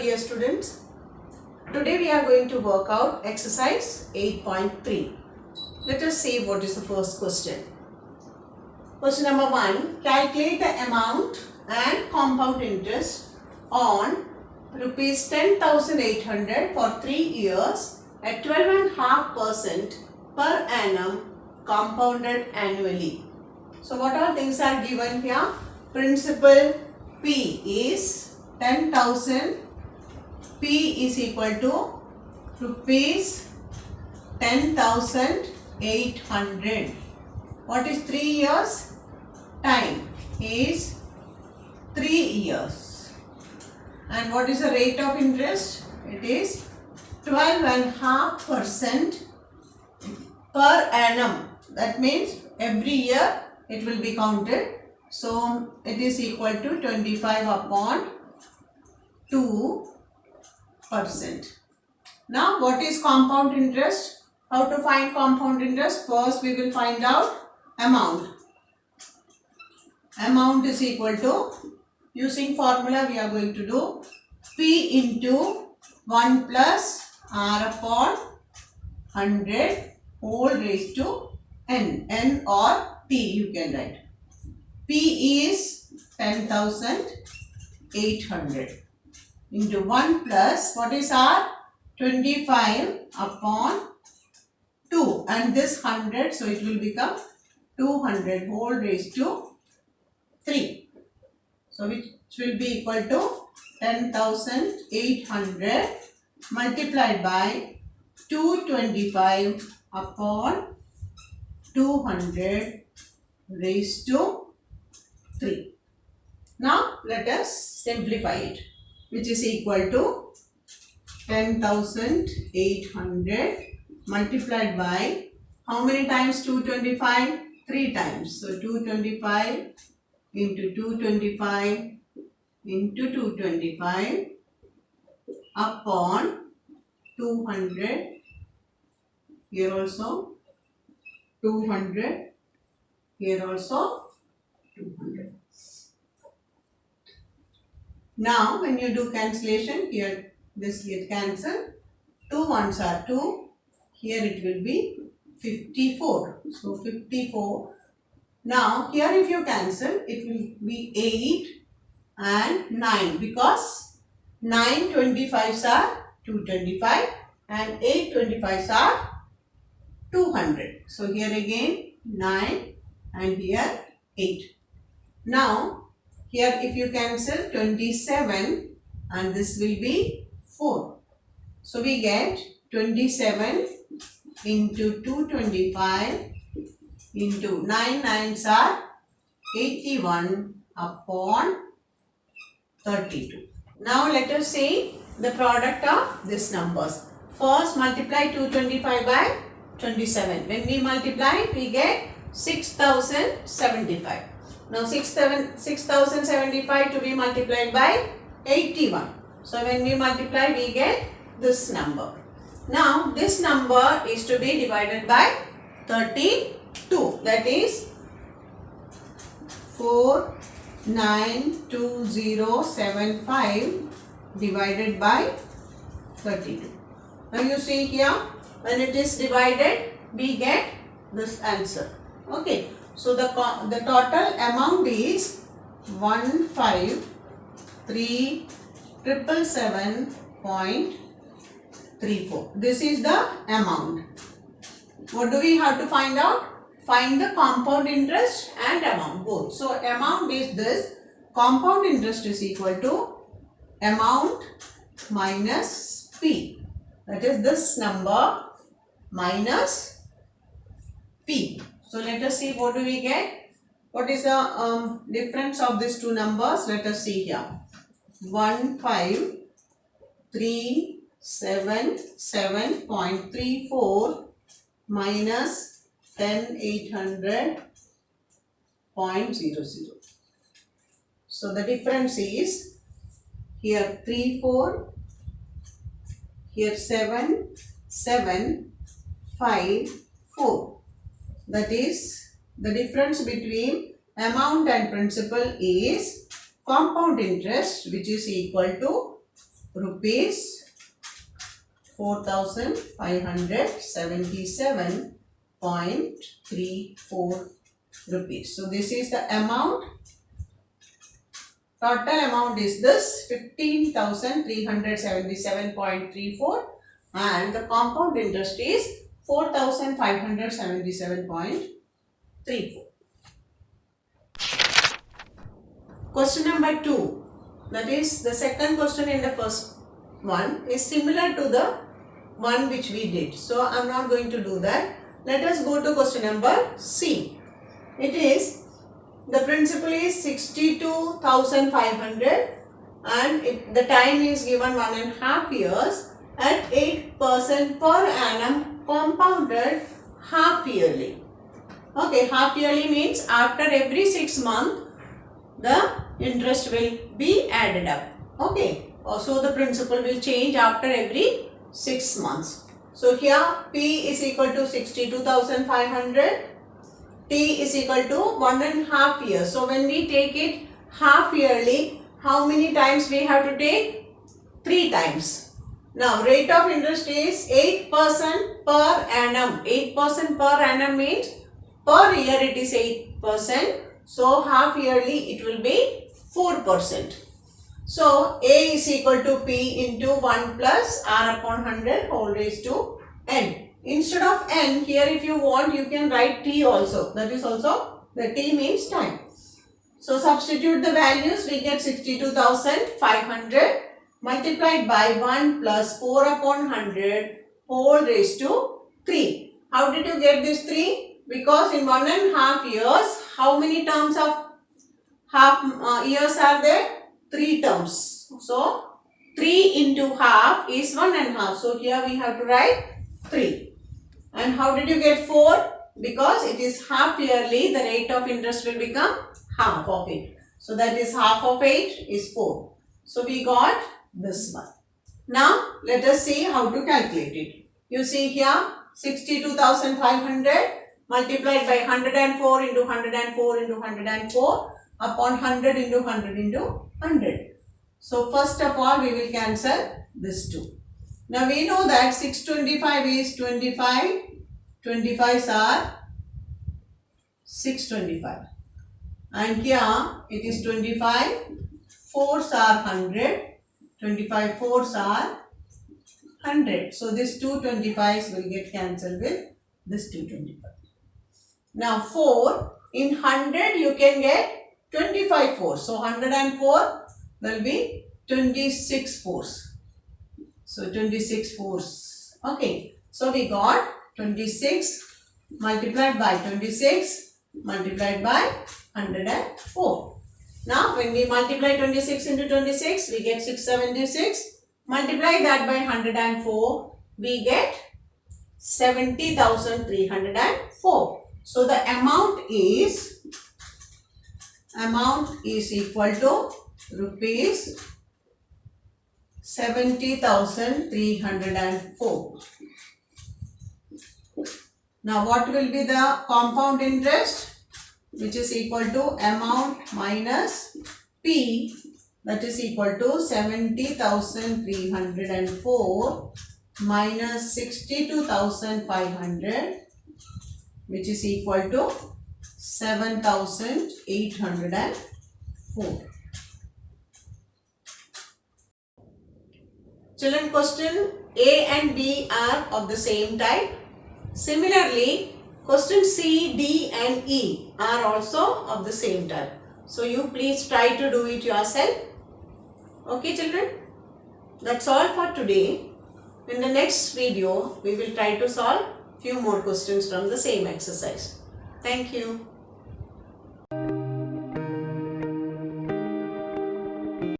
dear students. Today we are going to work out exercise 8.3. Let us see what is the first question. Question number 1. Calculate the amount and compound interest on rupees 10,800 for 3 years at 12.5% per annum compounded annually. So what all things are given here? Principal P is 10,000. P is equal to rupees 10,800. What is 3 years? Time is 3 years. And what is the rate of interest? It is 12.5% per annum. That means every year it will be counted. So it is equal to 25 upon 2%. Now what is compound interest? How to find compound interest? First we will find out amount. Amount is equal to, using formula we are going to do P into 1 plus R upon 100 whole raised to N. N or P you can write. P is 10,800 into 1 plus, what is R? 25 upon 2, and this 100, so it will become 200 whole raised to 3. So which will be equal to 10,800 multiplied by 225 upon 200 raised to 3. Now let us simplify it, which is equal to 10,800 multiplied by how many times 225? 3 times. So 225 into 225 into 225 upon 200. Here also 200. Here also 200. Now when you do cancellation, here this get cancelled. 2 ones are 2. Here it will be 54. So 54. Now here if you cancel, it will be 8 and 9, because 9 25s are 225 and 8 25s are 200. So here again 9 and here 8. Now here if you cancel 27 and this will be 4. So we get 27 into 225 into 9 nines are 81 upon 32. Now let us see the product of these numbers. First multiply 225 by 27. When we multiply, we get 6,075. Now 6,075 to be multiplied by 81. So when we multiply, we get this number. Now this number is to be divided by 32. That is 4,92075 divided by 32. Now you see here, when it is divided, we get this answer. Okay. So the total amount is 153,777.34. This is the amount. What do we have to find out? Find the compound interest and amount both. So amount is this. Compound interest is equal to amount minus P. That is this number minus P. So let us see what do we get. What is the difference of these two numbers? Let us see here. 15377.34 minus 10,800.00. So the difference is here 34, here 7, 7, 5, 4. That is, the difference between amount and principal is compound interest, which is equal to rupees 4,577.34 rupees. So this is the amount. Total amount is this 15,377.34 and the compound interest is 4,577.34. Question number 2, that is the second question in the first one, is similar to the one which we did. So I am not going to do that. Let us go to question number C. It is, the principal is 62,500 and the time is given 1.5 years at 8% per annum compounded half yearly. Okay, half yearly means after every 6 months the interest will be added up. Okay, also the principal will change after every 6 months. So here P is equal to 62,500. T is equal to 1.5 years. So when we take it half yearly, how many times we have to take? 3 times. Now rate of interest is 8% per annum. 8% per annum means per year it is 8%. So half yearly it will be 4%. So A is equal to P into 1 plus R upon 100 whole raised to N. Instead of N, here if you want you can write T also. That is also, the T means time. So substitute the values, we get 62,500 multiplied by 1 plus 4 upon 100 whole raised to 3. How did you get this 3? Because in 1.5 years, how many terms of half years are there? 3 terms. So 3 into half is 1.5. So here we have to write 3. And how did you get 4? Because it is half yearly, the rate of interest will become half of it. So that is half of 8 is 4. So we got this one. Now let us see how to calculate it. You see here 62,500 multiplied by 104 into 104 into 104 upon 100 into 100 into 100. So first of all we will cancel this 2. Now we know that 625 is 25, 25s are 625 and here it is 25, 4s are 100, 25 4s are 100. So this 2 25s will get cancelled with this 225. Now 4 in 100 you can get 25 4s. So 104 will be 26 4s. So 26 4s. Okay. So we got 26 multiplied by 26 multiplied by 104. Now when we multiply 26 into 26, we get 676. Multiply that by 104, we get 70,304. So the amount is equal to rupees 70,304. Now what will be the compound interest? Which is equal to amount minus P, that is equal to 70,304 minus 62,500, which is equal to 7,804. Children, question A and B are of the same type. Similarly, question C, D and E are also of the same type. So you please try to do it yourself. Okay children, that's all for today. In the next video, we will try to solve few more questions from the same exercise. Thank you.